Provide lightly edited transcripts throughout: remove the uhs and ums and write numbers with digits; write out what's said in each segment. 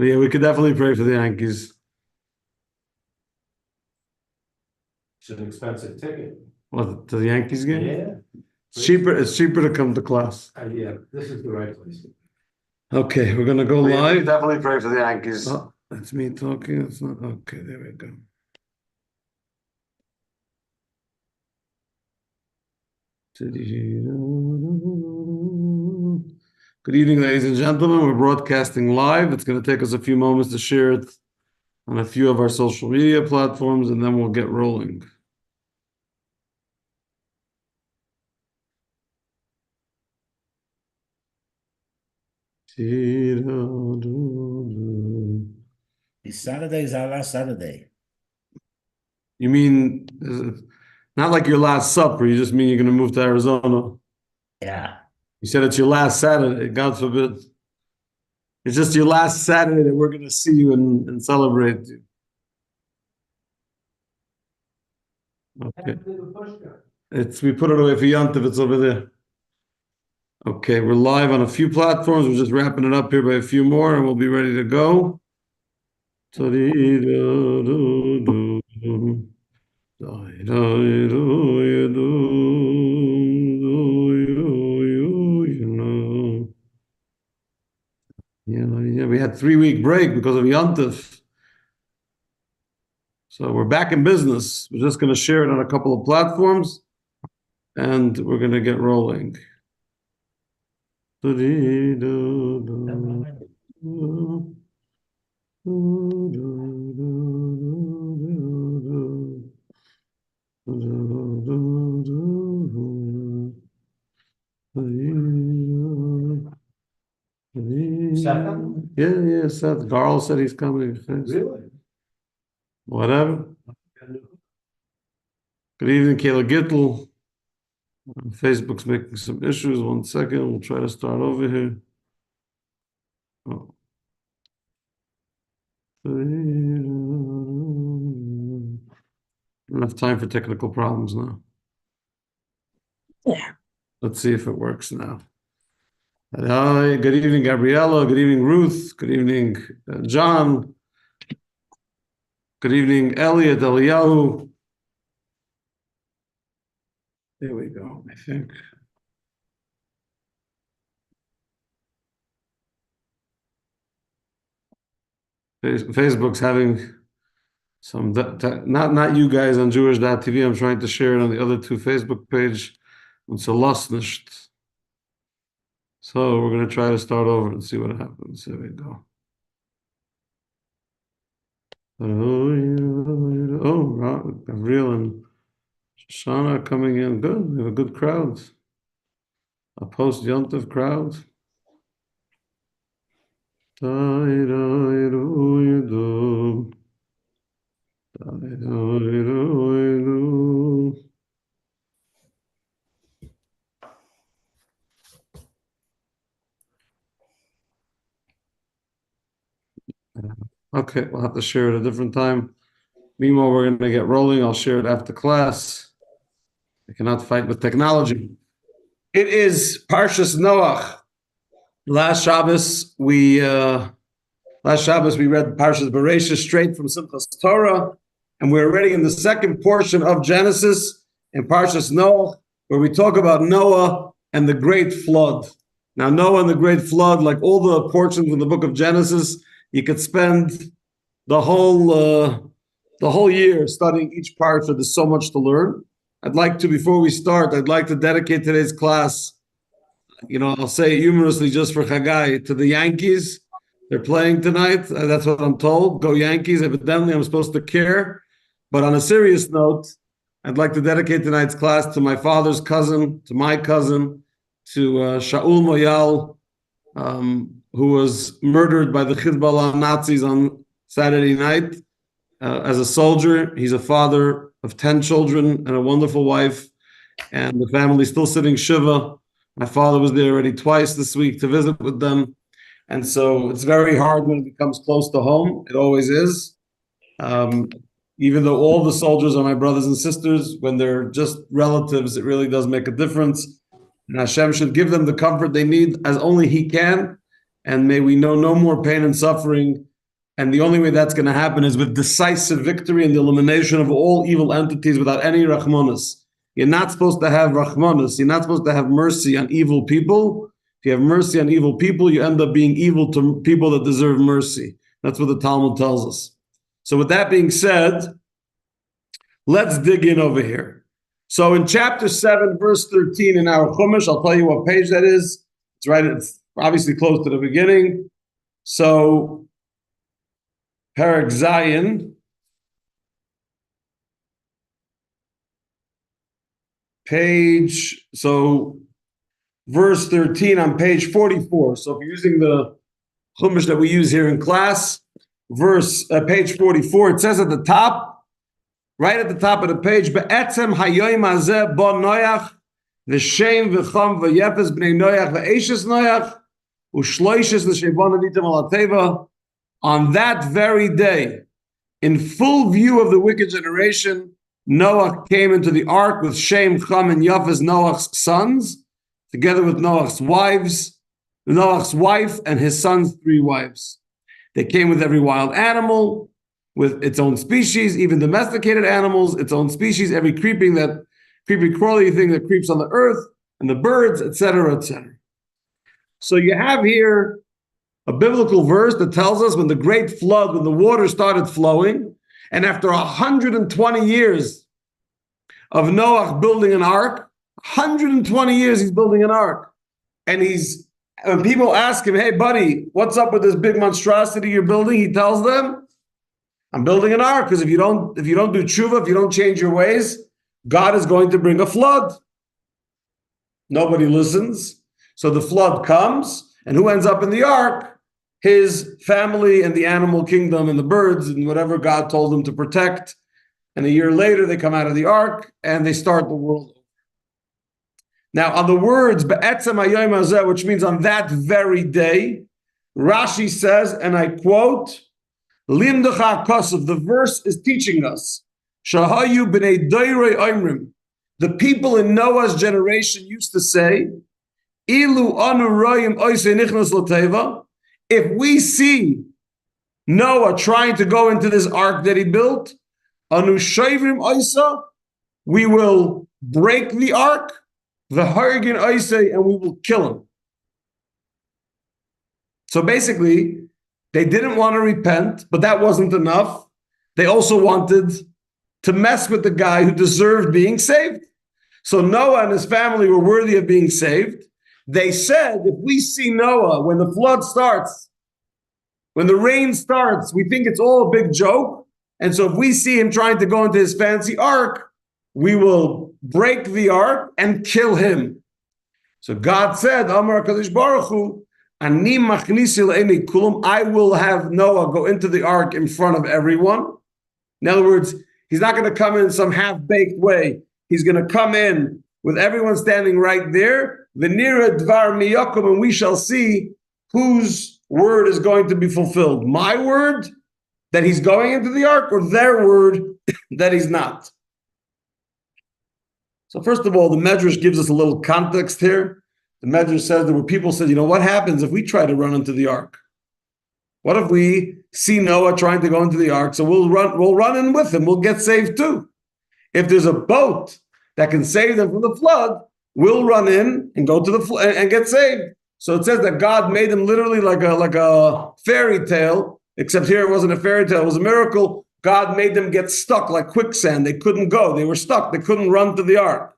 Yeah, we could definitely pray for the Yankees. It's an expensive ticket. What, to the Yankees game? Yeah. It's cheaper to come to class. Yeah, this is the right place. Okay, we're gonna go Yeah, we live. could definitely pray for the Yankees. Oh, that's me talking. It's not okay. There we go. Good evening, ladies and gentlemen. We're broadcasting live. It's going to take us a few moments to share it on a few of our social media platforms, and then we'll get rolling. This Saturday is our last Saturday. You mean not like your last supper? You just mean you're going to move to Arizona? Yeah. You said it's your last Saturday. God forbid. It's just your last Saturday that we're going to see you and celebrate you. Okay. We put it away for Yontif. It's over there. Okay, we're live on a few platforms. We're just wrapping it up here by a few more, and we'll be ready to go. Yeah, we had 3-week break because of Yontif. So we're back in business. We're just going to share it on a couple of platforms, and we're going to get rolling. Yeah, Seth. Garl said he's coming. Really? Whatever. Good evening, Kayla Gittel. Facebook's making some issues. 1 second. We'll try to start over here. Oh. Enough time for technical problems now. Yeah. Let's see if it works now. Hi, good evening, Gabriella. Good evening, Ruth. Good evening, John. Good evening, Elliot, Eliyahu. There we go, I think. Facebook's having some, not you guys on Jewish.tv. I'm trying to share it on the other two Facebook page. It's a lost nicht. So we're going to try to start over and see what happens. There we go. Oh, Gabriel and Shoshana are coming in. Good. We have a good crowd. A post-Yontif crowd. Okay, we'll have to share it a different time. Meanwhile, we're going to get rolling. I'll share it after class. I cannot fight with technology. It is Parshas Noach. Last Shabbos we read Parshas Bereshis straight from Simchas Torah, and we're already in the second portion of Genesis in Parshas Noach, where we talk about Noah and the great flood. Now, Noah and the great flood, like all the portions in the book of Genesis, you could spend the whole year studying each part, so there's so much to learn. Before we start, I'd like to dedicate today's class, I'll say it humorously just for Chagai, to the Yankees. They're playing tonight. That's what I'm told. Go Yankees. Evidently, I'm supposed to care. But on a serious note, I'd like to dedicate tonight's class to my father's cousin, to my cousin, to Shaul Moyal, who was murdered by the Hezbollah Nazis on Saturday night. As a soldier, he's a father of 10 children and a wonderful wife, and the family's still sitting Shiva. My father was there already twice this week to visit with them. And so it's very hard when it becomes close to home. It always is. Even though all the soldiers are my brothers and sisters, when they're just relatives, it really does make a difference. And Hashem should give them the comfort they need as only He can. And may we know no more pain and suffering And the only way that's going to happen is with decisive victory and the elimination of all evil entities without any rachmanis. You're not supposed to have rachmanis. You're not supposed to have mercy on evil people. If you have mercy on evil people, you end up being evil to people that deserve mercy. That's what the Talmud tells us. So with that being said, let's dig in over here. So in chapter 7, verse 13 in our Chumash, I'll tell you what page that is. It's obviously close to the beginning. So, Perek Zayin, verse 13 on page 44. So if you're using the Chumash that we use here in class, page 44, it says at the top, right at the top of the page, Be'etzem hayoyim hazeh bo Noach v'shem v'cham v'yefes b'nei Noach v'eishes Noach u'shloishes l'shevon avitim al hateva. On that very day, in full view of the wicked generation, Noah came into the ark with Shem, Cham, and Yafes, Noach's sons, together with Noach's wife, and his son's 3 wives. They came with every wild animal, with its own species, even domesticated animals, its own species, every creepy crawly thing that creeps on the earth, and the birds, etc., etc. So you have here a biblical verse that tells us when the great flood, when the water started flowing, and after 120 years of Noah building an ark, 120 years he's building an ark. And when people ask him, hey buddy, what's up with this big monstrosity you're building? He tells them, I'm building an ark because if you don't do tshuva, if you don't change your ways, God is going to bring a flood. Nobody listens. So the flood comes, and who ends up in the ark? His family and the animal kingdom and the birds and whatever God told them to protect. And a year later, they come out of the ark and they start the world over. Now, on the words, Be'etzem hayoyim hazeh, which means on that very day, Rashi says, and I quote, Limdecha Kosov, the verse is teaching us, Shahayu b'nei doirei oimrim, the people in Noah's generation used to say, Ilu anu royim oisei nichnas l'teva, if we see Noah trying to go into this ark that he built, anu shoivrim oisa, we will break the ark, v'hargin oisei, and we will kill him. So basically, they didn't want to repent, but that wasn't enough. They also wanted to mess with the guy who deserved being saved. So Noah and his family were worthy of being saved. They said, if we see Noah, when the flood starts, when the rain starts, we think it's all a big joke. And so if we see him trying to go into his fancy ark, we will break the ark and kill him. So God said, Amar HaKadosh Baruch Hu, Ani machnisi le'enei kulam, I will have Noah go into the ark in front of everyone. In other words, he's not going to come in some half-baked way. He's going to come in with everyone standing right there. V'nira dvar miyakum, and we shall see whose word is going to be fulfilled. My word that he's going into the ark, or their word that he's not. So first of all, the Medrash gives us a little context here. The Medrash says there were people said, what happens if we try to run into the ark? What if we see Noah trying to go into the ark? So we'll run in with him. We'll get saved too. If there's a boat that can save them from the flood, we'll run in and go to the flood and get saved. So it says that God made them literally like a fairy tale, except here it wasn't a fairy tale, it was a miracle. God made them get stuck like quicksand. They couldn't go. They were stuck. They couldn't run to the ark.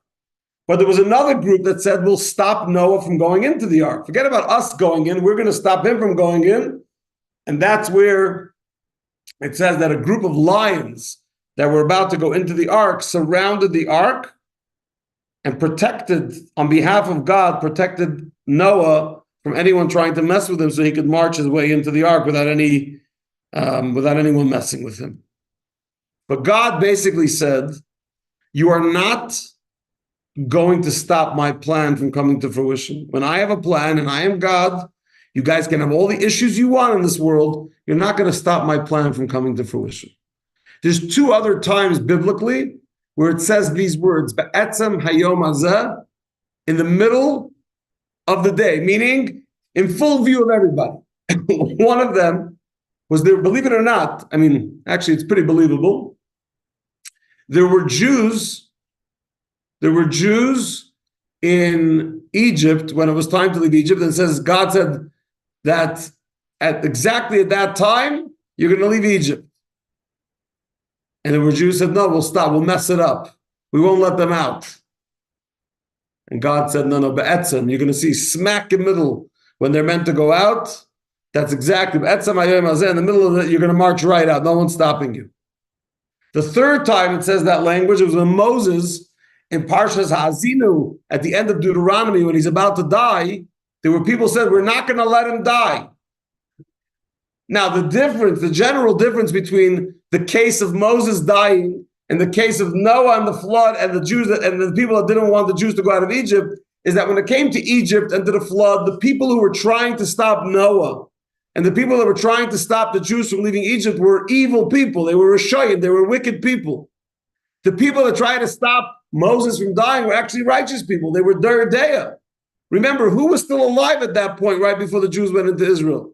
But there was another group that said, we'll stop Noah from going into the ark. Forget about us going in. We're going to stop him from going in. And that's where it says that a group of lions that were about to go into the ark surrounded the ark and protected, on behalf of God, protected Noah from anyone trying to mess with him so he could march his way into the ark without anyone messing with him. But God basically said, you are not going to stop my plan from coming to fruition. When I have a plan and I am God, you guys can have all the issues you want in this world. You're not going to stop my plan from coming to fruition. There's 2 other times biblically where it says these words, Ba'etzem hayom hazeh, in the middle of the day, meaning in full view of everybody. One of them was there, believe it or not, I mean, actually it's pretty believable. There were Jews in Egypt when it was time to leave Egypt, and it says God said that exactly at that time, you're going to leave Egypt. And there were Jews who said, no, we'll stop, we'll mess it up. We won't let them out. And God said, no, be'etzem, you're going to see smack in the middle when they're meant to go out. That's exactly, be'etzem hayom hazeh, in the middle of it, you're going to march right out. No one's stopping you. The third time it says that language, it was when Moses, in Parshas Ha'azinu, at the end of Deuteronomy, when he's about to die, there were people who said, we're not going to let him die. Now, the general difference between the case of Moses dying and the case of Noah and the flood and the Jews and the people that didn't want the Jews to go out of Egypt is that when it came to Egypt and to the flood, the people who were trying to stop Noah and the people that were trying to stop the Jews from leaving Egypt were evil people. They were Rishayim, they were wicked people. The people that tried to stop Moses from dying were actually righteous people. They were Deredeah. Remember, who was still alive at that point right before the Jews went into Israel?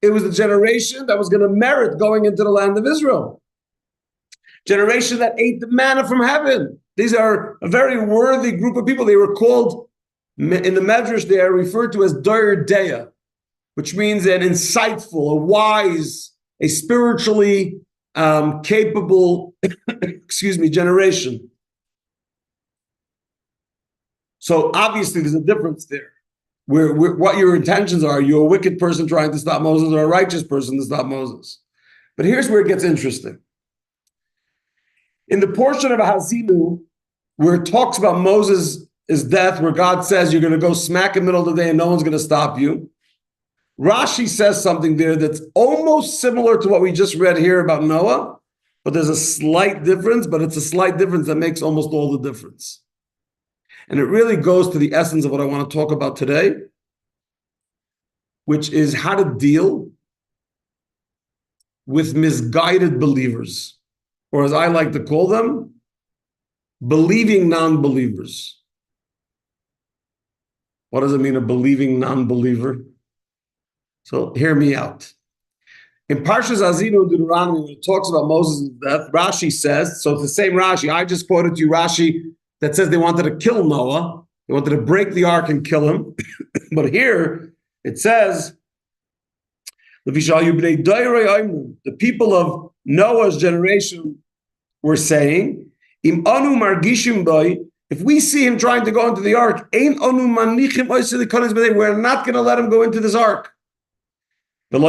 It was the generation that was going to merit going into the land of Israel. Generation that ate the manna from heaven. These are a very worthy group of people. They were called, in the Medrash, they are referred to as Deredeah, which means an insightful, a wise, a spiritually capable, generation. So obviously there's a difference there. What your intentions are. You're a wicked person trying to stop Moses or a righteous person to stop Moses. But here's where it gets interesting. In the portion of Hazinu, where it talks about Moses' death, where God says you're going to go smack in the middle of the day and no one's going to stop you, Rashi says something there that's almost similar to what we just read here about Noah, but there's a slight difference, but it's a slight difference that makes almost all the difference. And it really goes to the essence of what I want to talk about today, which is how to deal with misguided believers, or as I like to call them, believing non-believers. What does it mean, a believing non-believer? So hear me out. In Parshas Azinu Deuteronomy, when it talks about Moses' death, Rashi says, so it's the same Rashi, I just quoted to you Rashi that says they wanted to kill Noah. They wanted to break the ark and kill him. But here it says, the people of Noah's generation were saying, if we see him trying to go into the ark, we're not going to let him go into this ark. Not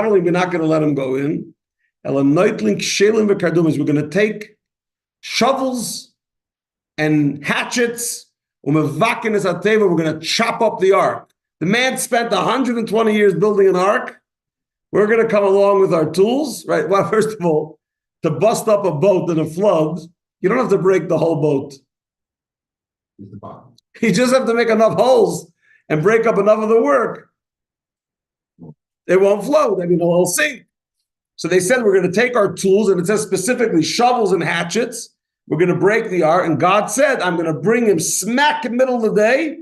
only we're not going to let him go in, we're going to take shovels and hatchets, we're going to chop up the ark. The man spent 120 years building an ark. We're going to come along with our tools, right? Well, first of all, to bust up a boat in a flood, you don't have to break the whole boat. You just have to make enough holes and break up enough of the work. It won't float. I mean, it'll all sink. So they said, we're going to take our tools, and it says specifically shovels and hatchets. We're going to break the ark. And God said, I'm going to bring him smack in the middle of the day.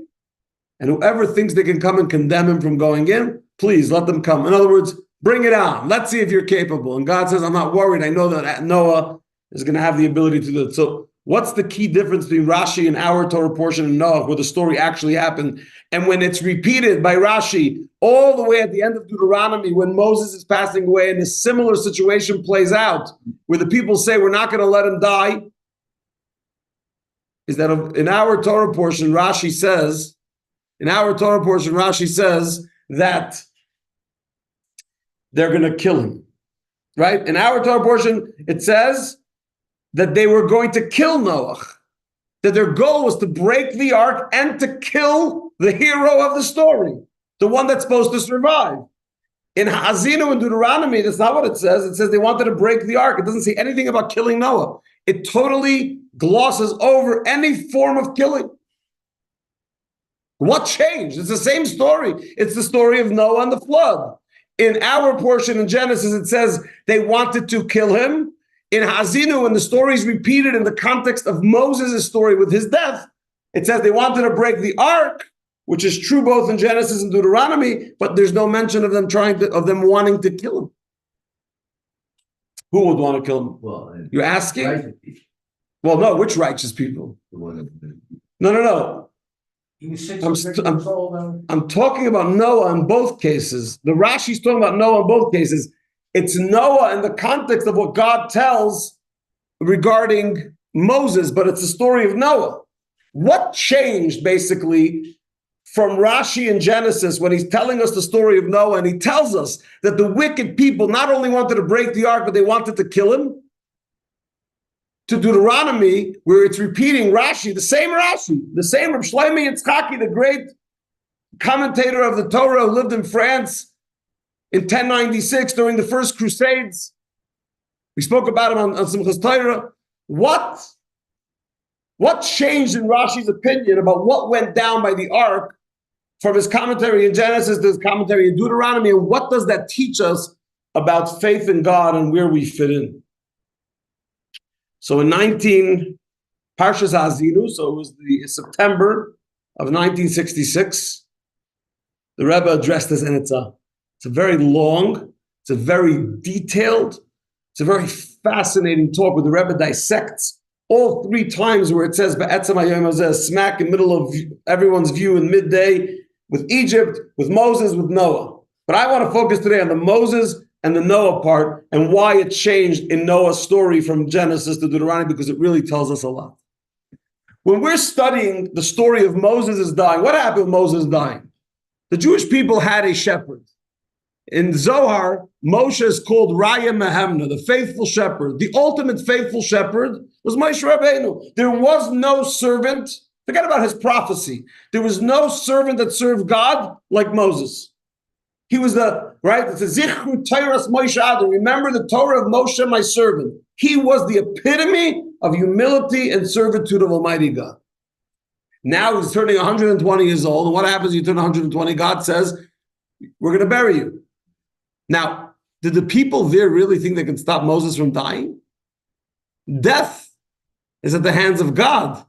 And whoever thinks they can come and condemn him from going in, please let them come. In other words, bring it on. Let's see if you're capable. And God says, I'm not worried. I know that Noah is going to have the ability to do it. So what's the key difference between Rashi and our Torah portion in Noah, where the story actually happened, and when it's repeated by Rashi all the way at the end of Deuteronomy, when Moses is passing away and a similar situation plays out, where the people say, we're not going to let him die, is that in our Torah portion, Rashi says that they're going to kill him, right? In our Torah portion, it says that they were going to kill Noah, that their goal was to break the ark and to kill the hero of the story, the one that's supposed to survive. In Hazinu and Deuteronomy, that's not what it says. It says they wanted to break the ark. It doesn't say anything about killing Noah. It totally glosses over any form of killing. What changed? It's the same story. It's the story of Noah and the flood. In our portion in Genesis, it says they wanted to kill him. In Hazinu, when the story is repeated in the context of Moses' story with his death, it says they wanted to break the ark, which is true both in Genesis and Deuteronomy, but there's no mention of them wanting to kill him. Who would want to kill him? Well, and You're asking? righteous people, Well, no, which righteous people? the one that. No. He was I'm 66 st- I'm- years old then. I'm talking about Noah in both cases. The Rashi's talking about Noah in both cases. It's Noah in the context of what God tells regarding Moses, but it's the story of Noah. What changed basically from Rashi in Genesis when he's telling us the story of Noah, and he tells us that the wicked people not only wanted to break the ark, but they wanted to kill him? To Deuteronomy, where it's repeating Rashi, the same Rab Shlomo Yitzchaki, the great commentator of the Torah who lived in France in 1096 during the first Crusades. We spoke about him on Simchas Torah. What changed in Rashi's opinion about what went down by the ark from his commentary in Genesis to his commentary in Deuteronomy, and what does that teach us about faith in God and where we fit in? So in Parshas Haazinu, so it was the September of 1966, the Rebbe addressed this, and it's a very long, it's a very detailed, it's a very fascinating talk where the Rebbe dissects all three times where it says Ba'etzem Hayom Hazeh, smack in the middle of everyone's view in midday, with Egypt, with Moses, with Noah. But I want to focus today on the Moses and the Noah part, and why it changed in Noah's story from Genesis to Deuteronomy, because it really tells us a lot. When we're studying the story of Moses dying, what happened with Moses dying? The Jewish people had a shepherd. In Zohar, Moshe is called Raya Mehemna, the faithful shepherd. The ultimate faithful shepherd was Moshe Rabbeinu. There was no servant, forget about his prophecy, there was no servant that served God like Moses. He was it's a Zichru Torahs Moshe Adam. Remember the Torah of Moshe, my servant. He was the epitome of humility and servitude of Almighty God. Now he's turning 120 years old. And what happens when you turn 120? God says, we're going to bury you. Now, did the people there really think they can stop Moses from dying? Death is at the hands of God.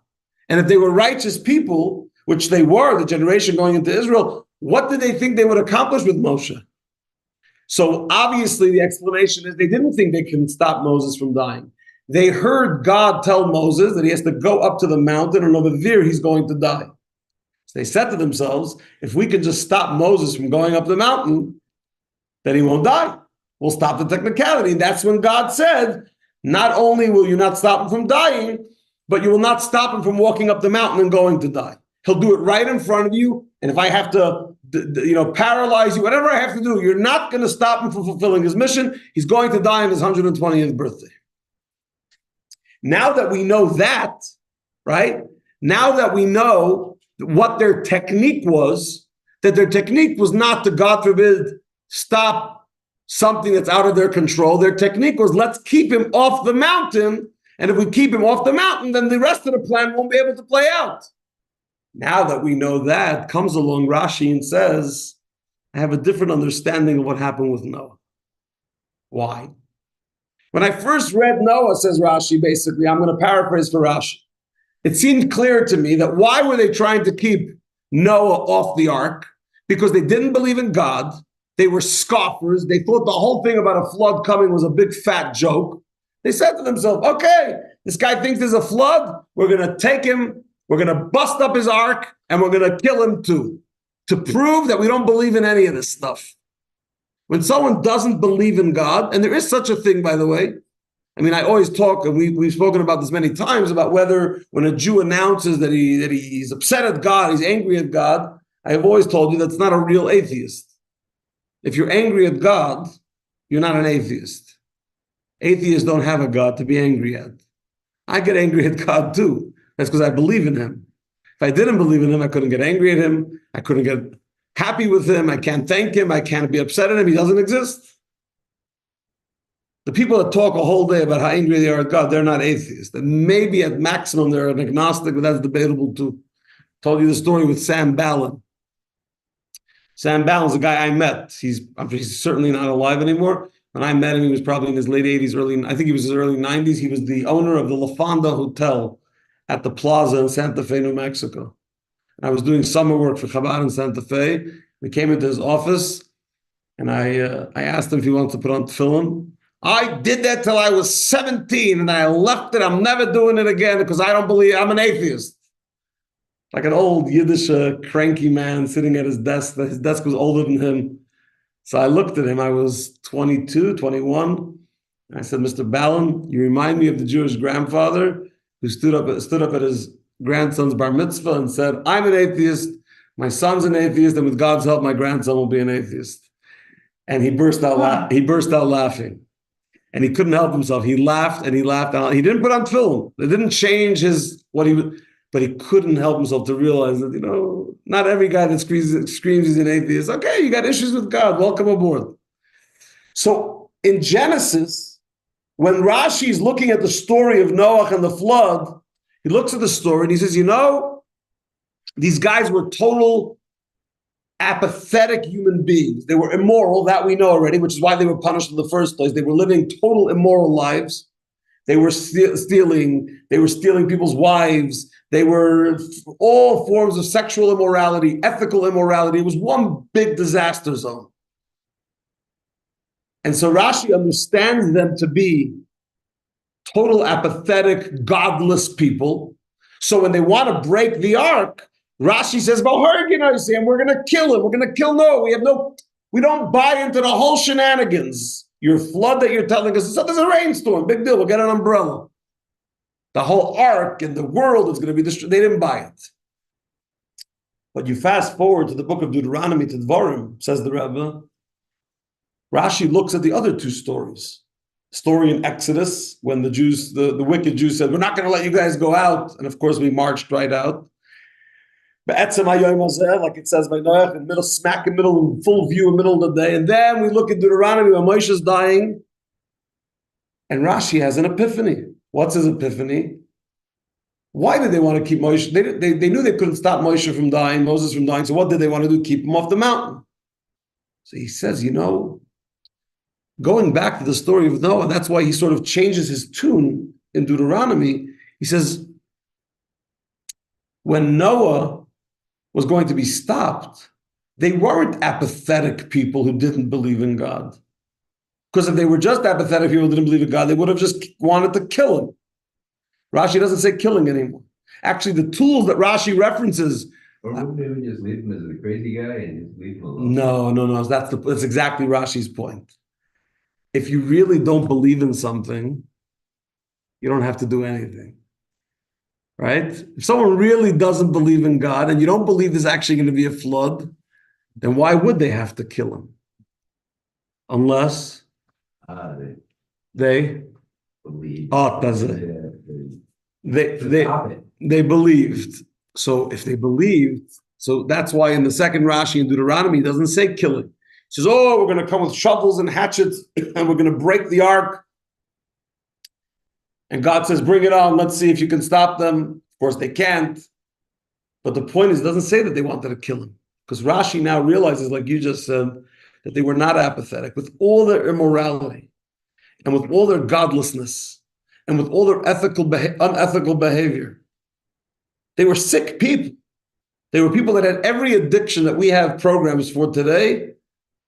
And if they were righteous people, which they were, the generation going into Israel, what did they think they would accomplish with Moshe? So obviously the explanation is they didn't think they can stop Moses from dying. They heard God tell Moses that he has to go up to the mountain, and over there he's going to die. So they said to themselves, if we can just stop Moses from going up the mountain, then he won't die. We'll stop the technicality. And that's when God said, not only will you not stop him from dying, but you will not stop him from walking up the mountain and going to die. He'll do it right in front of you. And if I have to, paralyze you, whatever I have to do, you're not going to stop him from fulfilling his mission. He's going to die on his 120th birthday. Now that we know that, right? Now that we know what their technique was, that their technique was not to, God forbid, stop something that's out of their control. Their technique was, let's keep him off the mountain. And if we keep him off the mountain, then the rest of the plan won't be able to play out. Now that we know that, comes along Rashi and says, I have a different understanding of what happened with Noah. Why? When I first read Noah, says Rashi, basically, I'm going to paraphrase for Rashi. It seemed clear to me that why were they trying to keep Noah off the ark? Because they didn't believe in God. They were scoffers. They thought the whole thing about a flood coming was a big fat joke. They said to themselves, okay, this guy thinks there's a flood. We're going to take him. We're going to bust up his ark, and we're going to kill him too, to prove that we don't believe in any of this stuff. When someone doesn't believe in God, and there is such a thing, by the way, I mean, I always talk, and we've spoken about this many times, about whether when a Jew announces that he's upset at God, he's angry at God, I've always told you that's not a real atheist. If you're angry at God, you're not an atheist. Atheists don't have a God to be angry at. I get angry at God too. That's because I believe in him. If I didn't believe in him, I couldn't get angry at him. I couldn't get happy with him. I can't thank him. I can't be upset at him. He doesn't exist. The people that talk a whole day about how angry they are at God, they're not atheists. And maybe at maximum they're an agnostic, but that's debatable too. Told you the story with Sam Ballin. Sam Ballin's a guy I met. He's certainly not alive anymore. When I met him, he was probably in his late 80s, I think he was his early 90s. He was the owner of the La Fonda Hotel at the Plaza in Santa Fe, New Mexico. And I was doing summer work for Chabad in Santa Fe. We came into his office, and I asked him if he wanted to put on tefillin. I did that till I was 17 and I left it. I'm never doing it again because I don't believe I'm an atheist. Like an old Yiddish cranky man sitting at his desk. His desk was older than him. So I looked at him. I was 22, 21. I said, Mr. Ballin, you remind me of the Jewish grandfather who stood up at his grandson's bar mitzvah and said, I'm an atheist. My son's an atheist. And with God's help, my grandson will be an atheist. And he burst out laughing. And he couldn't help himself. He laughed and he laughed out. He didn't put on film. It didn't change but he couldn't help himself to realize that, not every guy that screams he's an atheist. Okay, you got issues with God. Welcome aboard. So in Genesis, when Rashi is looking at the story of Noah and the flood, he looks at the story and he says, these guys were total apathetic human beings. They were immoral, that we know already, which is why they were punished in the first place. They were living total immoral lives. They were stealing people's wives. They were all forms of sexual immorality, ethical immorality. It was one big disaster zone. And so Rashi understands them to be total apathetic, godless people. So when they want to break the ark, Rashi says, and we're going to kill him. We're going to kill Noah. We don't buy into the whole shenanigans. Your flood that you're telling us, so there's a rainstorm, big deal. We'll get an umbrella. The whole ark and the world is going to be destroyed. They didn't buy it. But you fast forward to the book of Deuteronomy, to Dvarim, says the Rebbe. Rashi looks at the other two stories. Story in Exodus, when the Jews, the wicked Jews said, we're not going to let you guys go out. And of course, we marched right out. Like it says by Noach, in full view, in the middle of the day. And then we look at Deuteronomy when Moshe is dying. And Rashi has an epiphany. What's his epiphany? Why did they want to keep Moshe? They knew they couldn't stop Moshe from dying, Moses from dying. So what did they want to do? Keep him off the mountain. So he says, going back to the story of Noah, that's why he sort of changes his tune in Deuteronomy. He says, when Noah was going to be stopped, they weren't apathetic people who didn't believe in God. Because if they were just apathetic people who didn't believe in God, they would have just wanted to kill him. Rashi doesn't say killing anymore. Actually, the tools that Rashi references. Or wouldn't they just leave him as a crazy guy and just leave him alone? No. That's exactly Rashi's point. If you really don't believe in something, you don't have to do anything. Right? If someone really doesn't believe in God and you don't believe there's actually going to be a flood, then why would they have to kill him? Unless they believe. They believed. So if they believed, so that's why in the second Rashi in Deuteronomy, it doesn't say killing. It says, we're going to come with shovels and hatchets and we're going to break the ark. And God says, bring it on. Let's see if you can stop them. Of course, they can't. But the point is, it doesn't say that they wanted to kill him. Because Rashi now realizes, like you just said, that they were not apathetic. With all their immorality and with all their godlessness and with all their unethical behavior, they were sick people. They were people that had every addiction that we have programs for today.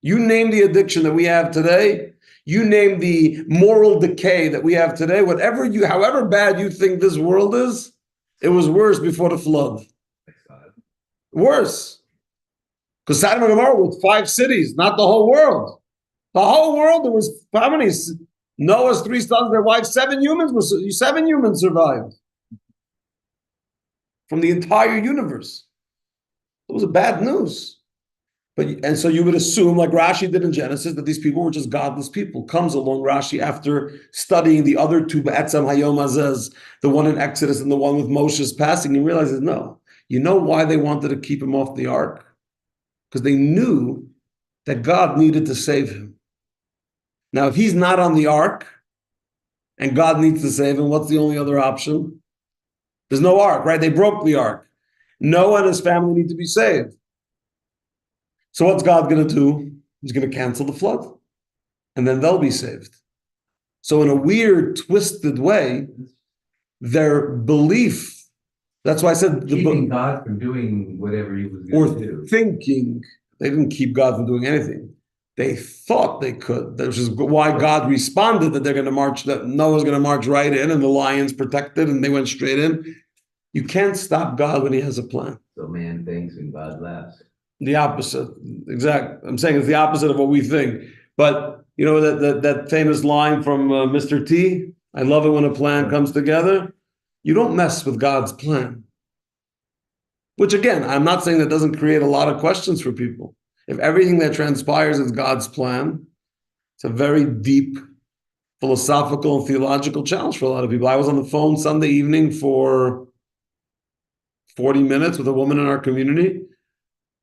You name the addiction that we have today. You name the moral decay that we have today. However bad you think this world is, it was worse before the flood. Worse. Because Sodom and Gomorrah was 5 cities, not the whole world. The whole world, there was how many? Noah's 3 sons, their wives, 7 humans survived from the entire universe. It was bad news. And so you would assume, like Rashi did in Genesis, that these people were just godless people. Comes along Rashi after studying the other 2, Ba'etzam Hayom Azez, the one in Exodus and the one with Moshe's passing, he realizes, no. You know why they wanted to keep him off the ark? Because they knew that God needed to save him. Now, if he's not on the ark and God needs to save him, what's the only other option? There's no ark, right? They broke the ark. Noah and his family need to be saved. So what's God going to do? He's going to cancel the flood. And then they'll be saved. So in a weird, twisted way, their belief, that's why I said keeping God from doing whatever he was going to do. Thinking, they didn't keep God from doing anything. They thought they could, which is why God responded that they're going to march, that Noah's going to march right in and the lions protected and they went straight in. You can't stop God when he has a plan. So man thinks and God laughs. The opposite. Exactly. I'm saying it's the opposite of what we think. But you know that famous line from Mr. T? I love it when a plan comes together. You don't mess with God's plan. Which again, I'm not saying that doesn't create a lot of questions for people. If everything that transpires is God's plan, it's a very deep philosophical and theological challenge for a lot of people. I was on the phone Sunday evening for 40 minutes with a woman in our community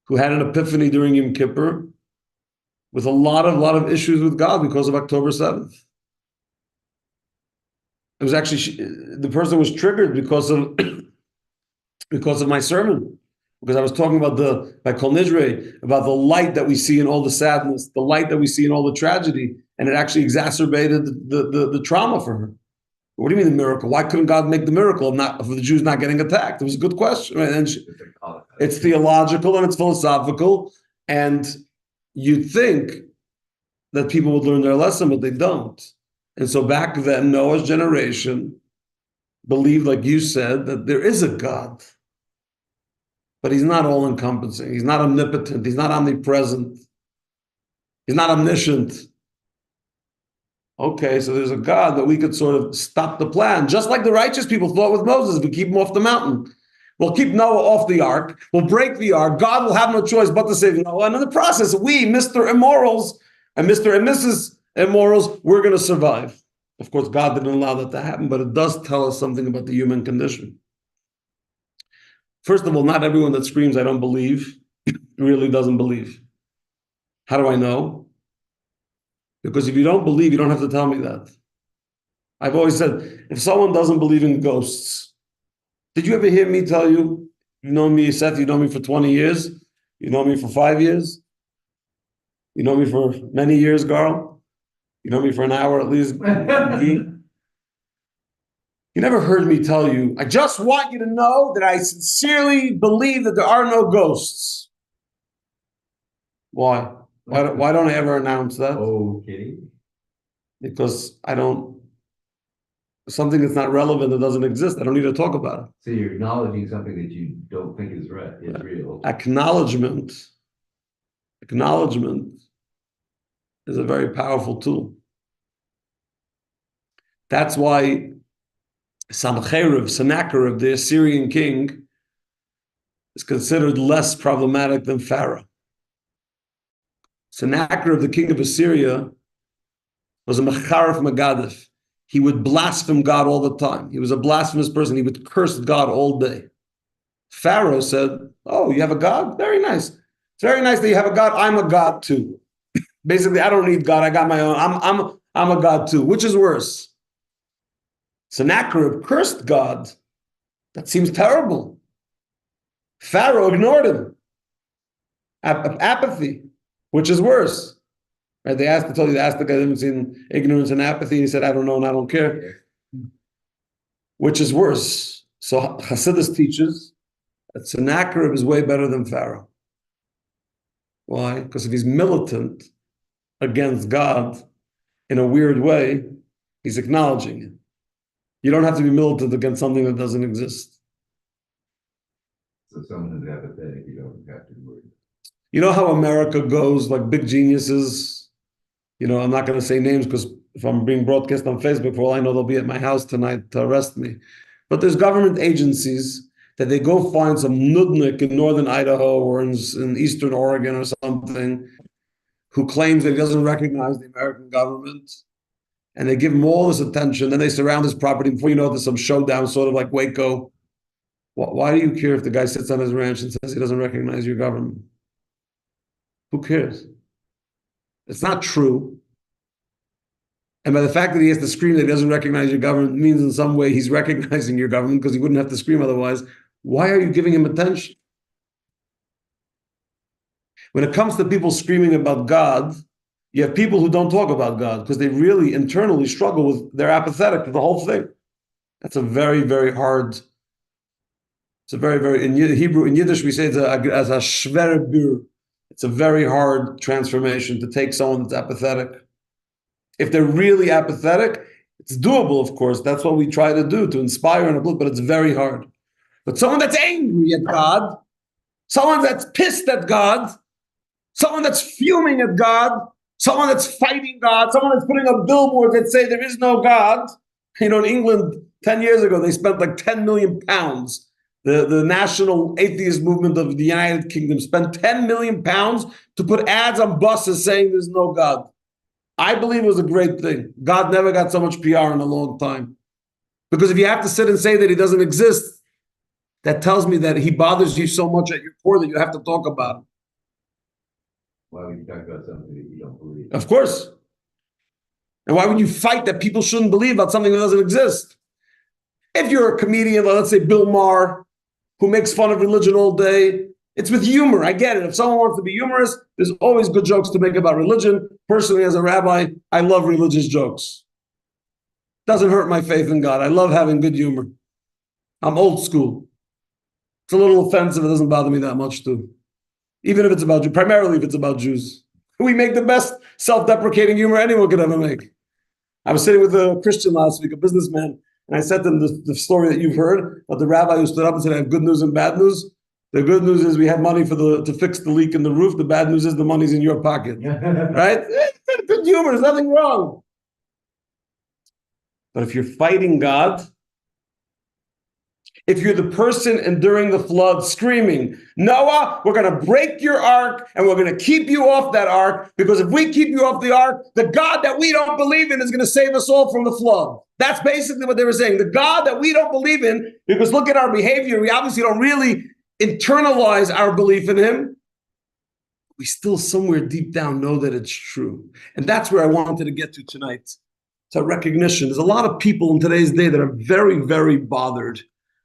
who had an epiphany during Yom Kippur with a lot of issues with God because of October 7th. It was actually, the person was triggered because of my sermon, because I was talking about by Kol Nidre, about the light that we see in all the sadness, the light that we see in all the tragedy, and it actually exacerbated the trauma for her. What do you mean the miracle? Why couldn't God make the miracle of the Jews not getting attacked? It was a good question. Right? And it's theological and it's philosophical, and you'd think that people would learn their lesson, but they don't. And so back then, Noah's generation believed, like you said, that there is a God, but he's not all-encompassing. He's not omnipotent. He's not omnipresent. He's not omniscient. Okay, so there's a God, but we could sort of stop the plan, just like the righteous people thought with Moses. If we keep him off the mountain, we'll keep Noah off the ark, we'll break the ark, God will have no choice but to save Noah. And in the process, we, Mr. Immorals, and Mr. and Mrs. Immorals, we're going to survive. Of course, God didn't allow that to happen, but it does tell us something about the human condition. First of all, not everyone that screams, I don't believe, really doesn't believe. How do I know? Because if you don't believe, you don't have to tell me that. I've always said, if someone doesn't believe in ghosts, did you ever hear me tell you, you know me, Seth, you know me for 20 years, you know me for 5 years, you know me for many years, Garl, you know me for an hour at least. You never heard me tell you, I just want you to know that I sincerely believe that there are no ghosts. Why? Why don't I ever announce that? Oh, kidding. Because something that's not relevant, that doesn't exist, I don't need to talk about it. So you're acknowledging something that you don't think is right, is real. Acknowledgement is a very powerful tool. That's why Sennacherib, the Assyrian king, is considered less problematic than Pharaoh. Sennacherib, the king of Assyria, was a Mecharif Megadif. He would blaspheme God all the time. He was a blasphemous person. He would curse God all day. Pharaoh said, oh, you have a God? Very nice. It's very nice that you have a God. I'm a God too. Basically, I don't need God. I got my own. I'm a God too. Which is worse? Sennacherib cursed God. That seems terrible. Pharaoh ignored him. Apathy. Which is worse? Right? They asked the guy the difference in ignorance and apathy. He said, I don't know and I don't care. Which is worse? So Hasidus teaches that Sennacherib is way better than Pharaoh. Why? Because if he's militant against God in a weird way, he's acknowledging it. You don't have to be militant against something that doesn't exist. So someone who's apathetic, you don't have to worry. You know how America goes, like big geniuses? You know, I'm not going to say names because if I'm being broadcast on Facebook, for all I know, they'll be at my house tonight to arrest me. But there's government agencies that they go find some nudnik in northern Idaho or in eastern Oregon or something who claims that he doesn't recognize the American government. And they give him all this attention. Then they surround his property. Before you know, there's some showdown, sort of like Waco. Why do you care if the guy sits on his ranch and says he doesn't recognize your government? Who cares? It's not true. And by the fact that he has to scream that he doesn't recognize your government means in some way he's recognizing your government because he wouldn't have to scream otherwise. Why are you giving him attention? When it comes to people screaming about God, you have people who don't talk about God because they really internally struggle with, they're apathetic to the whole thing. That's a very, very hard, it's a very, very, in Hebrew, in Yiddish, we say it's as a schwere Bür. It's a very hard transformation to take someone that's apathetic. If they're really apathetic, it's doable, of course. That's what we try to do, to inspire and uplift, but it's very hard. But someone that's angry at God, someone that's pissed at God, someone that's fuming at God, someone that's fighting God, someone that's putting up billboards that say there is no God. In England, 10 years ago, they spent like 10 million pounds. The national atheist movement of the United Kingdom spent 10 million pounds to put ads on buses saying there's no God. I believe it was a great thing. God never got so much PR in a long time. Because if you have to sit and say that he doesn't exist, that tells me that he bothers you so much at your core that you have to talk about him. Why would you talk about something that you don't believe? Of course. And why would you fight that people shouldn't believe about something that doesn't exist? If you're a comedian, let's say Bill Maher, who makes fun of religion all day, it's with humor. I get it. If someone wants to be humorous, there's always good jokes to make about religion. Personally, as a rabbi, I love religious jokes. Doesn't hurt my faith in God. I love having good humor. I'm old school. It's a little offensive. It doesn't bother me that much, too. Even if it's about Jews, primarily if it's about Jews. We make the best self-deprecating humor anyone could ever make. I was sitting with a Christian last week, a businessman, and I said to him the story that you've heard of the rabbi who stood up and said, I have good news and bad news. The good news is we have money to fix the leak in the roof. The bad news is the money's in your pocket. Right? Good humor. There's nothing wrong. But if you're fighting God, if you're the person enduring the flood screaming, Noah, we're going to break your ark and we're going to keep you off that ark, because if we keep you off the ark, the God that we don't believe in is going to save us all from the flood. That's basically what they were saying. The God that we don't believe in, because look at our behavior. We obviously don't really internalize our belief in him. We still somewhere deep down know that it's true. And that's where I wanted to get to tonight. It's a recognition. There's a lot of people in today's day that are very, very bothered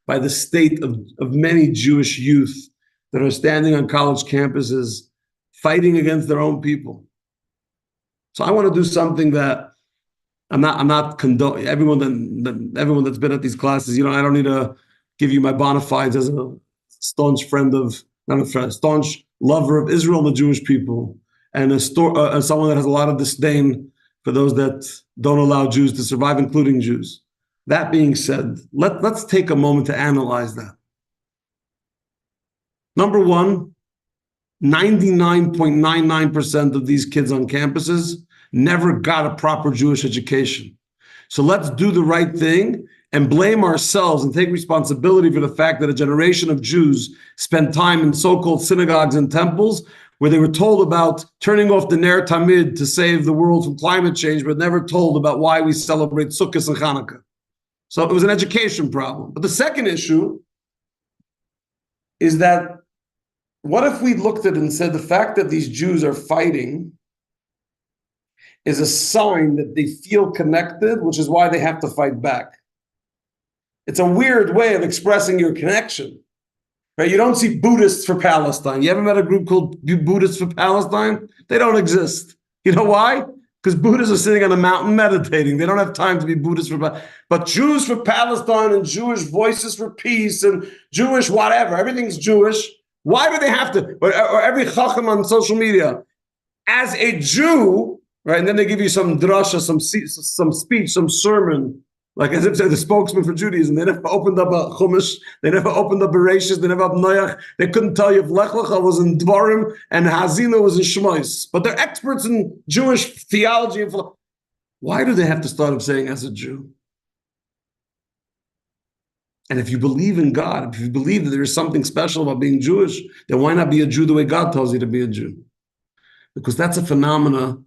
by the state of many Jewish youth that are standing on college campuses fighting against their own people. So I want to do something that I'm not condoning. Everyone that's been at these classes, I don't need to give you my bona fides as a staunch staunch lover of Israel and the Jewish people, and someone that has a lot of disdain for those that don't allow Jews to survive, including Jews. That being said, let's take a moment to analyze that. Number one, 99.99% of these kids on campuses never got a proper Jewish education. So let's do the right thing and blame ourselves and take responsibility for the fact that a generation of Jews spent time in so-called synagogues and temples where they were told about turning off the Ner Tamid to save the world from climate change, but never told about why we celebrate Sukkot and Hanukkah. So it was an education problem. But the second issue is that what if we looked at it and said the fact that these Jews are fighting is a sign that they feel connected, which is why they have to fight back. It's a weird way of expressing your connection, right? You don't see Buddhists for Palestine. You ever met a group called Buddhists for Palestine? They don't exist. You know why? Because Buddhists are sitting on a mountain meditating. They don't have time to be Buddhists for Palestine. But Jews for Palestine and Jewish Voices for Peace and Jewish whatever, everything's Jewish. Why do they have to? Or every chacham on social media, as a Jew, right? And then they give you some drasha, some speech, some sermon, like as if they're the spokesman for Judaism. They never opened up a Chumash. They never opened up Bereshis. They never opened Noach. They couldn't tell you if Lech Lecha was in Dvarim and Hazina was in Shmois. But they're experts in Jewish theology and philosophy. Why do they have to start off saying as a Jew? And if you believe in God, if you believe that there is something special about being Jewish, then why not be a Jew the way God tells you to be a Jew? Because that's a phenomena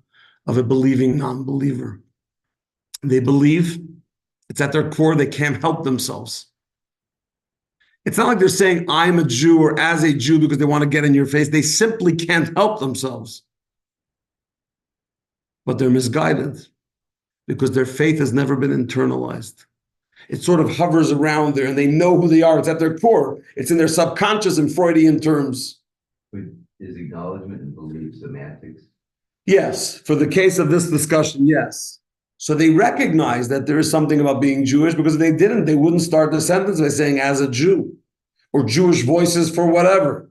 of a believing non-believer. They believe, it's at their core, they can't help themselves. It's not like they're saying, I'm a Jew or as a Jew because they want to get in your face. They simply can't help themselves. But they're misguided because their faith has never been internalized. It sort of hovers around there and they know who they are. It's at their core. It's in their subconscious in Freudian terms. But is acknowledgement and belief semantics? Yes, for the case of this discussion, yes. So they recognize that there is something about being Jewish, because if they didn't, they wouldn't start the sentence by saying as a Jew or Jewish Voices for whatever.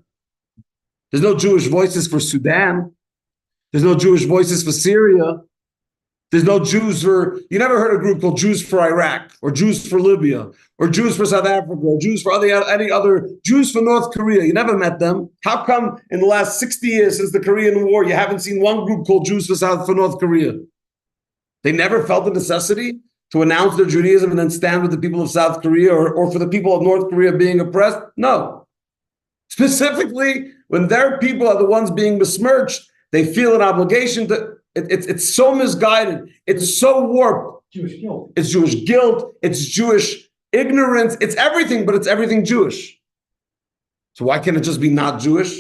There's no Jewish voices for Sudan. There's no Jewish voices for Syria. There's no Jews for, you never heard a group called Jews for Iraq, or Jews for Libya, or Jews for South Africa, or Jews for any other, Jews for North Korea. You never met them. How come in the last 60 years since the Korean War, you haven't seen one group called Jews for North Korea? They never felt the necessity to announce their Judaism and then stand with the people of South Korea or for the people of North Korea being oppressed? No. Specifically, when their people are the ones being besmirched, they feel an obligation to, it's so misguided. It's so warped. Jewish guilt. It's Jewish guilt. It's Jewish ignorance. It's everything, but it's everything Jewish. So why can't it just be not Jewish?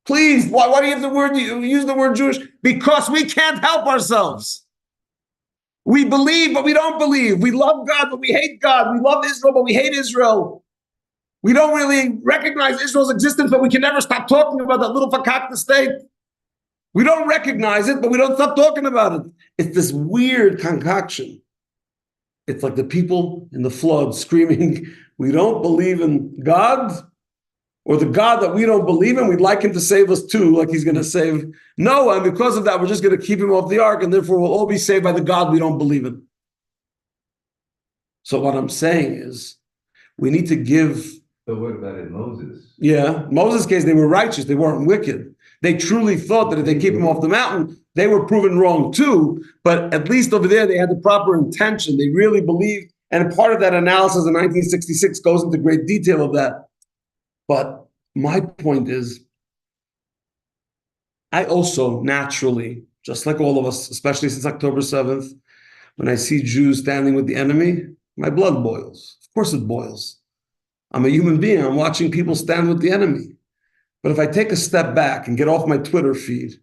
Please, why do you have use the word Jewish? Because we can't help ourselves. We believe, but we don't believe. We love God, but we hate God. We love Israel, but we hate Israel. We don't really recognize Israel's existence, but we can never stop talking about that little fakakta state. We don't recognize it, but we don't stop talking about it. It's this weird concoction. It's like the people in the flood screaming, we don't believe in God, or the God that we don't believe in, we'd like him to save us too, like he's going to save Noah. And because of that, we're just going to keep him off the ark, and therefore we'll all be saved by the God we don't believe in. So what I'm saying is, we need to give... But what about in Moses? Yeah, Moses' case, they were righteous, they weren't wicked. They truly thought that if they keep him off the mountain, they were proven wrong too. But at least over there, they had the proper intention. They really believed. And part of that analysis in 1966 goes into great detail of that. But my point is, I also naturally, just like all of us, especially since October 7th, when I see Jews standing with the enemy, my blood boils. Of course it boils. I'm a human being. I'm watching people stand with the enemy. But if I take a step back and get off my Twitter feed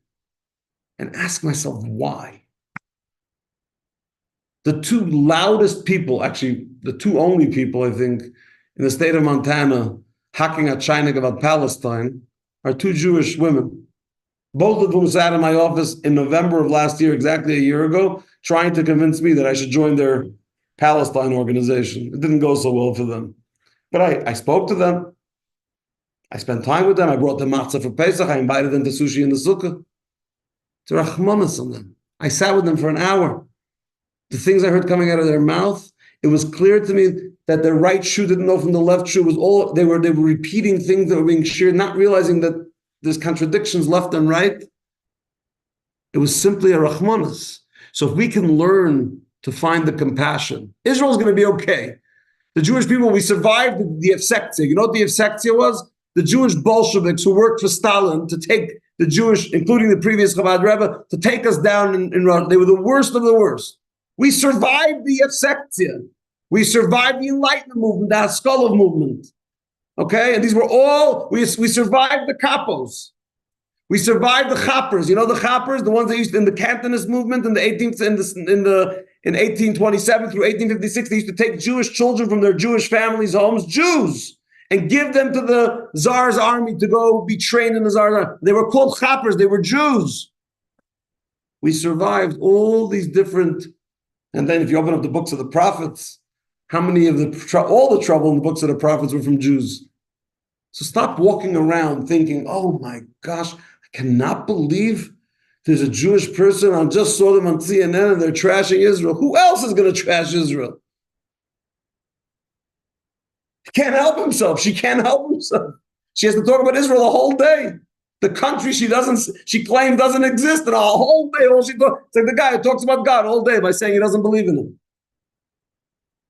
and ask myself why, the two loudest people, actually the two only people I think in the state of Montana hacking at China about Palestine are two Jewish women, both of whom sat in my office in November of last year, exactly a year ago, trying to convince me that I should join their Palestine organization. It didn't go so well for them. But I spoke to them. I spent time with them. I brought them matzah for Pesach. I invited them to sushi in the sukkah. To Rachmanis on them. I sat with them for an hour. The things I heard coming out of their mouth, it was clear to me that their right shoe didn't know from the left shoe. It was all they were repeating things that were being shared, not realizing that there's contradictions left and right. It was simply a Rachmanis. So if we can learn to find the compassion, Israel's going to be okay. The Jewish people, we survived the Efsektia. You know what the Efsektia was? The Jewish Bolsheviks who worked for Stalin to take the Jewish, including the previous Chabad Rebbe, to take us down in Russia. They were the worst of the worst. We survived the Efsektia. We survived the Enlightenment movement, the Haskolov movement. Okay? And these were all, we survived the Kapos. We survived the Chappers. You know the Chappers, the ones that used in the Cantonist movement in the 18th, in 1827 through 1856, they used to take Jewish children from their Jewish families' homes, Jews, and give them to the Tsar's army to go be trained in the Tsar's army. They were called Chappers. They were Jews. We survived all these different, and then if you open up the books of the prophets, how many of all the trouble in the books of the prophets were from Jews? So stop walking around thinking, oh my gosh, I cannot believe there's a Jewish person. I just saw them on CNN and they're trashing Israel. Who else is going to trash Israel? He can't help himself. She can't help himself. She has to talk about Israel the whole day. The country she claims doesn't exist, and a whole day, it's like the guy who talks about God all day by saying he doesn't believe in him.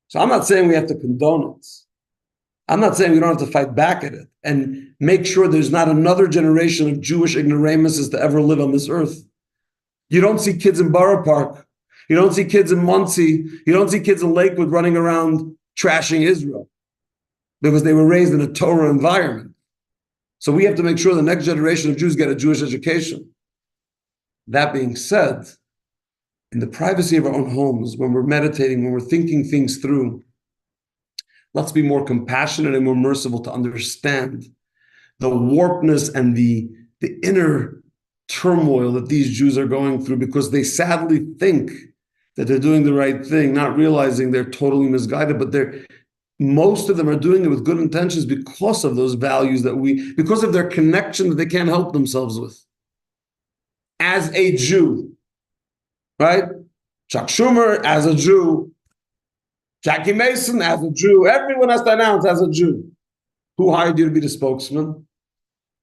So I'm not saying we have to condone it. I'm not saying we don't have to fight back at it and make sure there's not another generation of Jewish ignoramuses to ever live on this earth. You don't see kids in Borough Park. You don't see kids in Muncie. You don't see kids in Lakewood running around trashing Israel because they were raised in a Torah environment. So we have to make sure the next generation of Jews get a Jewish education. That being said, in the privacy of our own homes, when we're meditating, when we're thinking things through, let's be more compassionate and more merciful to understand the warpness and the inner turmoil that these Jews are going through, because they sadly think that they're doing the right thing, not realizing they're totally misguided, but most of them are doing it with good intentions because of those values because of their connection that they can't help themselves with. As a Jew, right? Chuck Schumer as a Jew, Jackie Mason as a Jew, everyone has to announce as a Jew. Who hired you to be the spokesman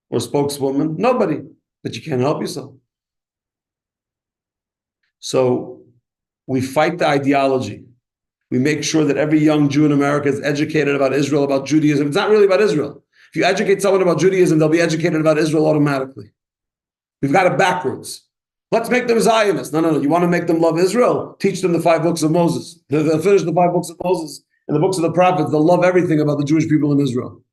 or spokeswoman? Nobody. But you can't help yourself. So we fight the ideology. We make sure that every young Jew in America is educated about Israel, about Judaism. It's not really about Israel. If you educate someone about Judaism, they'll be educated about Israel automatically. We've got it backwards. Let's make them Zionists. No. You want to make them love Israel? Teach them the 5 books of Moses. They'll finish the 5 books of Moses and the books of the prophets. They'll love everything about the Jewish people in Israel.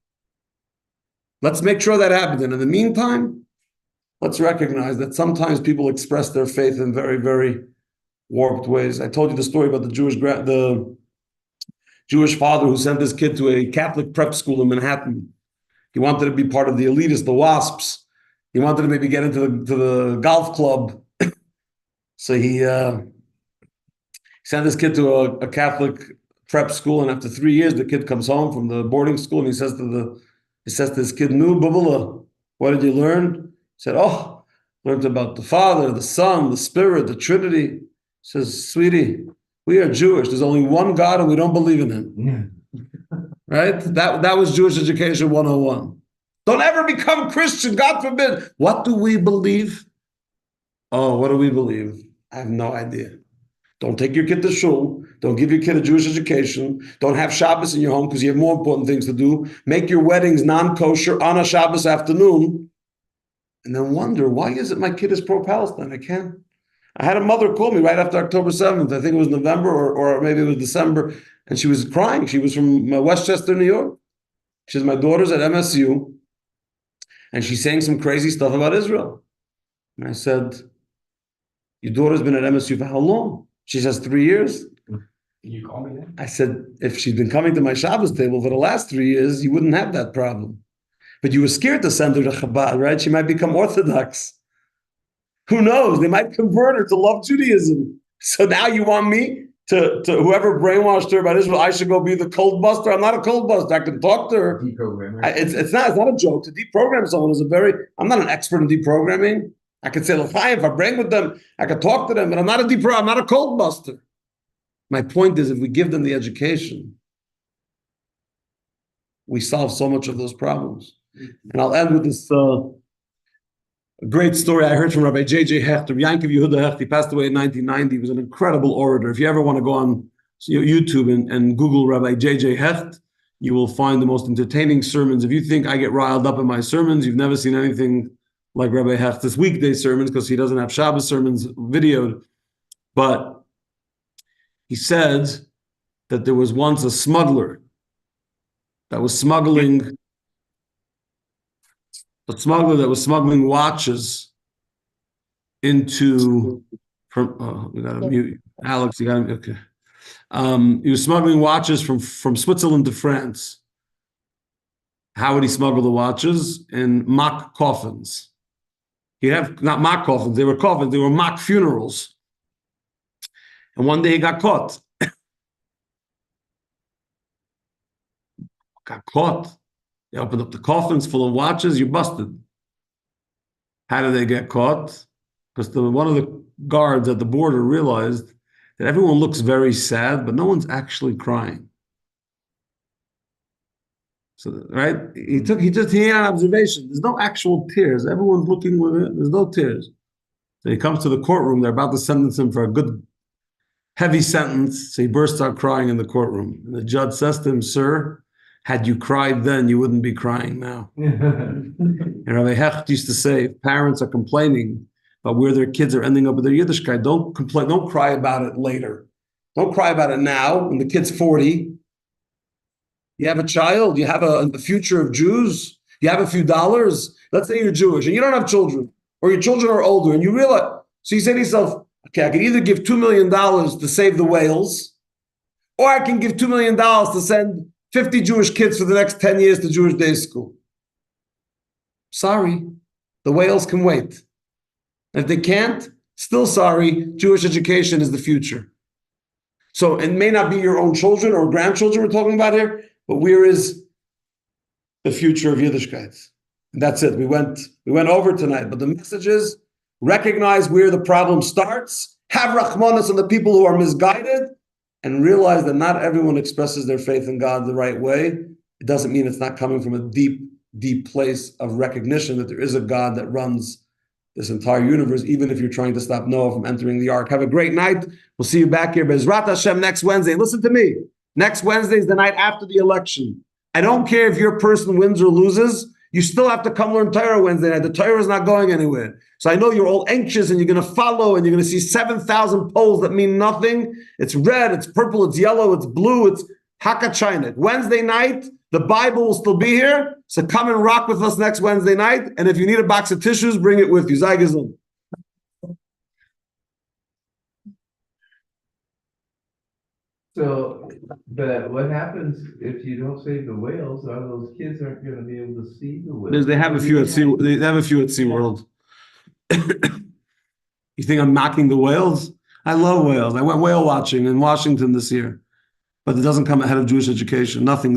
Let's make sure that happens. And in the meantime, let's recognize that sometimes people express their faith in very, very warped ways. I told you the story about the Jewish father who sent his kid to a Catholic prep school in Manhattan. He wanted to be part of the elitists, the WASPs. He wanted to maybe get into the golf club. So he sent his kid to a Catholic prep school, and after 3 years, the kid comes home from the boarding school, and he says to his kid, "Nu, bubula, what did you learn?" He said, "Oh, learned about the Father, the Son, the Spirit, the Trinity." He says, "Sweetie, we are Jewish. There's only one God, and we don't believe in Him." Yeah. Right? That was Jewish Education 101. Don't ever become Christian, God forbid. What do we believe? Oh, what do we believe? I have no idea. Don't take your kid to shul. Don't give your kid a Jewish education. Don't have Shabbos in your home because you have more important things to do. Make your weddings non-kosher on a Shabbos afternoon. And then wonder, why is it my kid is pro-Palestine? I had a mother call me right after October 7th. I think it was November or maybe it was December. And she was crying. She was from Westchester, New York. She says, my daughter's at MSU. And she's saying some crazy stuff about Israel. And I said, your daughter's been at MSU for how long? She says 3 years. Can you call me then? I said, if she'd been coming to my Shabbos table for the last 3 years, you wouldn't have that problem. But you were scared to send her to Chabad, right? She might become Orthodox. Who knows? They might convert her to love Judaism. So now you want me to whoever brainwashed her about Israel, I should go be the cold buster? I'm not a cold buster. I can talk to her. Deprogrammer. It's not a joke. To deprogram someone is I'm not an expert in deprogramming. I could say, if I bring with them, I could talk to them, but I'm not a cold buster. My point is, if we give them the education, we solve so much of those problems. And I'll end with this great story I heard from Rabbi J.J. Hecht, Yankov Yehuda Hecht. He passed away in 1990. He was an incredible orator. If you ever want to go on YouTube and Google Rabbi J.J. Hecht, you will find the most entertaining sermons. If you think I get riled up in my sermons, you've never seen anything like Rabbi Hecht's weekday sermons because he doesn't have Shabbos sermons videoed. But he said that there was once a smuggler that was smuggling watches into we got to mute Alex. You got to okay. He was smuggling watches from Switzerland to France. How would he smuggle the watches? In mock coffins. He'd have not mock coffins. They were coffins. They were mock funerals. And one day he got caught. They opened up the coffins full of watches. You busted. How did they get caught? Because one of the guards at the border realized that everyone looks very sad, but no one's actually crying. So, right? He had an observation. There's no actual tears. Everyone's looking with it. There's no tears. So he comes to the courtroom. They're about to sentence him for a good, heavy sentence. So he bursts out crying in the courtroom. And the judge says to him, "Sir, had you cried then, you wouldn't be crying now." And Rabbi Hecht used to say, if parents are complaining about where their kids are ending up with their Yiddishkeit, don't complain. Don't cry about it later. Don't cry about it now when the kid's 40. You have a child. You have the future of Jews. You have a few dollars. Let's say you're Jewish and you don't have children, or your children are older, and you realize. So you say to yourself, okay, I can either give $2 million to save the whales, or I can give $2 million to send 50 Jewish kids for the next 10 years to Jewish day school. Sorry, the whales can wait. If they can't, still sorry, Jewish education is the future. So it may not be your own children or grandchildren we're talking about here, but where is the future of Yiddishkeit? And that's it. We went over tonight, but the message is recognize where the problem starts, have Rahmanas on the people who are misguided, and realize that not everyone expresses their faith in God the right way. It doesn't mean it's not coming from a deep, deep place of recognition that there is a God that runs this entire universe, even if you're trying to stop Noah from entering the ark. Have a great night. We'll see you back here, Bezrat Hashem, next Wednesday. Listen to me. Next Wednesday is the night after the election. I don't care if your person wins or loses. You still have to come learn Torah Wednesday night. The Torah is not going anywhere. So I know you're all anxious and you're going to follow and you're going to see 7,000 polls that mean nothing. It's red, it's purple, it's yellow, it's blue, it's Hakachainik. Wednesday night, the Bible will still be here. So come and rock with us next Wednesday night. And if you need a box of tissues, bring it with you. Sei gesund. So, but what happens if you don't save the whales? Are those kids aren't going to be able to see the whales? They have a few at Sea. They have a few at SeaWorld. You think I'm mocking the whales? I love whales. I went whale watching in Washington this year, but it doesn't come ahead of Jewish education. Nothing.